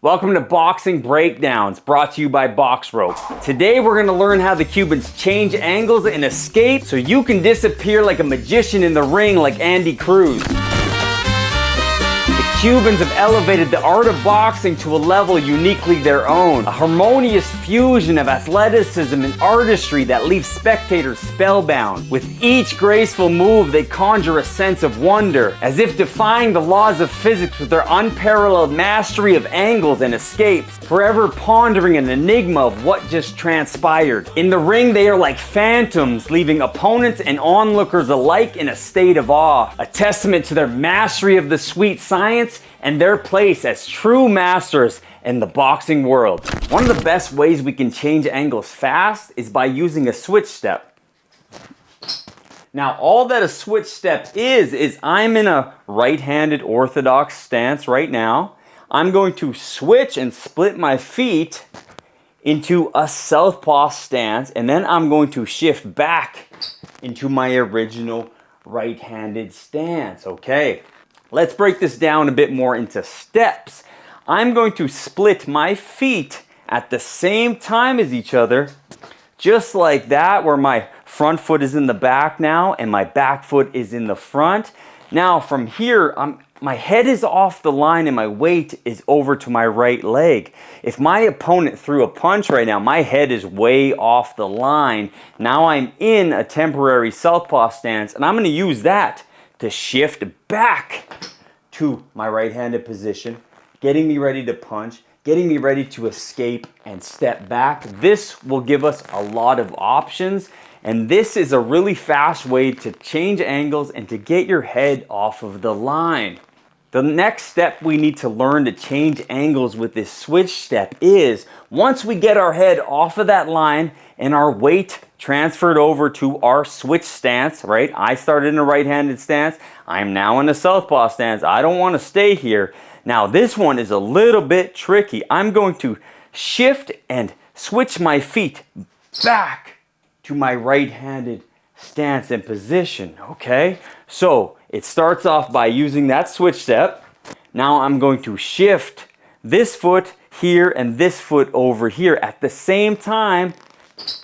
Welcome to Boxing Breakdowns, brought to you by BoxRope. Today we're going to learn how the Cubans change angles and escape so you can disappear like a magician in the ring like Andy Cruz. The Cubans have elevated the art of boxing to a level uniquely their own. A harmonious fusion of athleticism and artistry that leaves spectators spellbound. With each graceful move, they conjure a sense of wonder, as if defying the laws of physics with their unparalleled mastery of angles and escapes, forever pondering an enigma of what just transpired. In the ring, they are like phantoms, leaving opponents and onlookers alike in a state of awe. A testament to their mastery of the sweet science and their place as true masters in the boxing world. One of the best ways we can change angles fast is by using a switch step. Now, all that a switch step is I'm in a right-handed orthodox stance right now. I'm going to switch and split my feet into a southpaw stance, and then I'm going to shift back into my original right-handed stance, okay? Let's break this down a bit more into steps. I'm going to split my feet at the same time as each other, just like that, where my front foot is in the back now and my back foot is in the front. Now from here, my head is off the line and my weight is over to my right leg. If my opponent threw a punch right now, my head is way off the line. Now I'm in a temporary southpaw stance, and I'm going to use that to shift back to my right-handed position, getting me ready to punch, getting me ready to escape and step back. This will give us a lot of options, and this is a really fast way to change angles and to get your head off of the line. The next step we need to learn to change angles with this switch step is, once we get our head off of that line and our weight transferred over to our switch stance, right? I started in a right-handed stance. I'm now in a southpaw stance. I don't want to stay here. Now this one is a little bit tricky. I'm going to shift and switch my feet back to my right-handed stance and position, okay? So it starts off by using that switch step. Now I'm going to shift this foot here and this foot over here at the same time,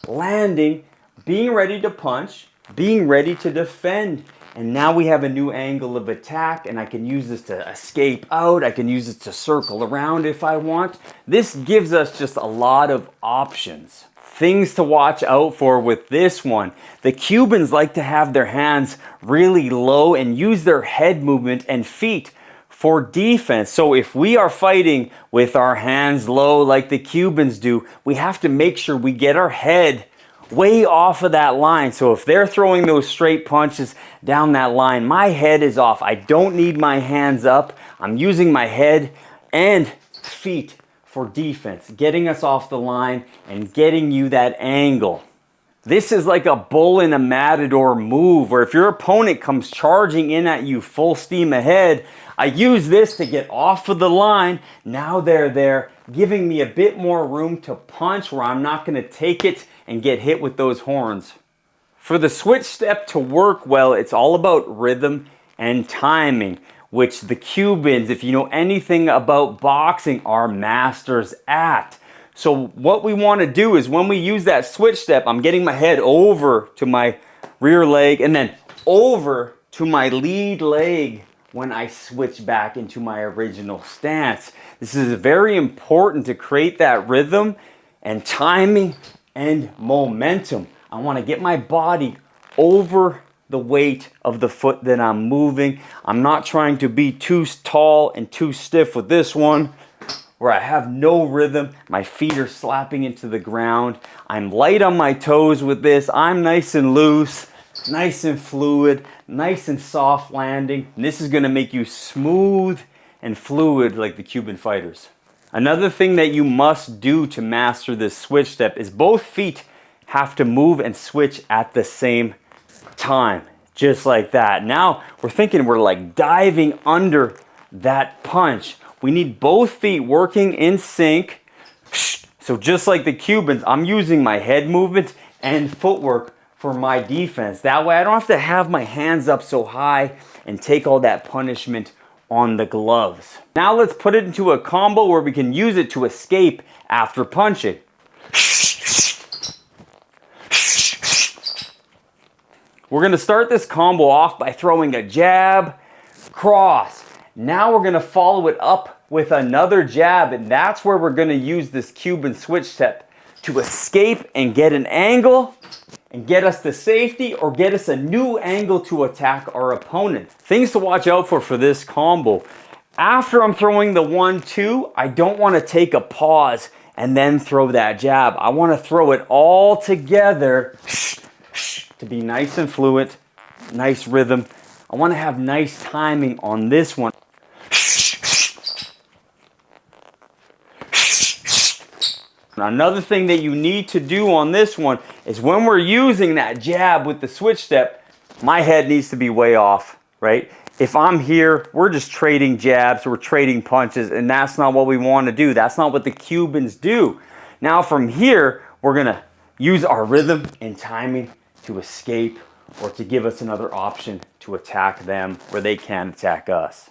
landing, being ready to punch, being ready to defend. And now we have a new angle of attack, and I can use this to escape out. I can use it to circle around if I want. This gives us just a lot of options. Things to watch out for with this one. The Cubans like to have their hands really low and use their head movement and feet for defense. So if we are fighting with our hands low like the Cubans do, we have to make sure we get our head way off of that line. So if they're throwing those straight punches down that line, my head is off. I don't need my hands up. I'm using my head and feet for defense, getting us off the line and getting you that angle. This is like a bull in a matador move, where if your opponent comes charging in at you full steam ahead, I use this to get off of the line. Now they're there, giving me a bit more room to punch where I'm not going to take it and get hit with those horns. For the switch step to work well, it's all about rhythm and timing, which the Cubans, if you know anything about boxing, are masters at. So what we want to do is, when we use that switch step, I'm getting my head over to my rear leg and then over to my lead leg when I switch back into my original stance. This is very important to create that rhythm and timing and momentum. I want to get my body over the weight of the foot that I'm moving. I'm not trying to be too tall and too stiff with this one, where I have no rhythm. My feet are slapping into the ground. I'm light on my toes with this. I'm nice and loose, nice and fluid, nice and soft landing. And this is going to make you smooth and fluid like the Cuban fighters. Another thing that you must do to master this switch step is both feet have to move and switch at the same time, just like that. Now we're thinking we're like diving under that punch. We need both feet working in sync. So just like the Cubans, I'm using my head movement and footwork for my defense. That way I don't have to have my hands up so high and take all that punishment on the gloves. Now let's put it into a combo where we can use it to escape after punching. We're gonna start this combo off by throwing a jab, cross. Now we're gonna follow it up with another jab, and that's where we're gonna use this Cuban switch step to escape and get an angle and get us to safety or get us a new angle to attack our opponent. Things to watch out for this combo. After I'm throwing the 1-2, I don't want to take a pause and then throw that jab. I want to throw it all together to be nice and fluent, nice rhythm. I want to have nice timing on this one. Another thing that you need to do on this one is when we're using that jab with the switch step, my head needs to be way off, right? If I'm here, we're just trading jabs, we're trading punches, and that's not what we want to do. That's not what the Cubans do. Now from here, we're gonna use our rhythm and timing to escape or to give us another option to attack them where they can't attack us.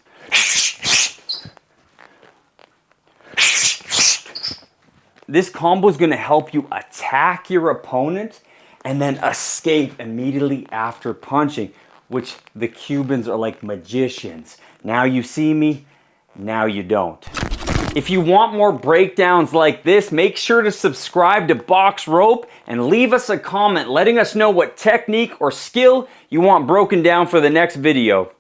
This combo is going to help you attack your opponent and then escape immediately after punching, which the Cubans are like magicians. Now you see me, now you don't. If you want more breakdowns like this, make sure to subscribe to BoxRope and leave us a comment letting us know what technique or skill you want broken down for the next video.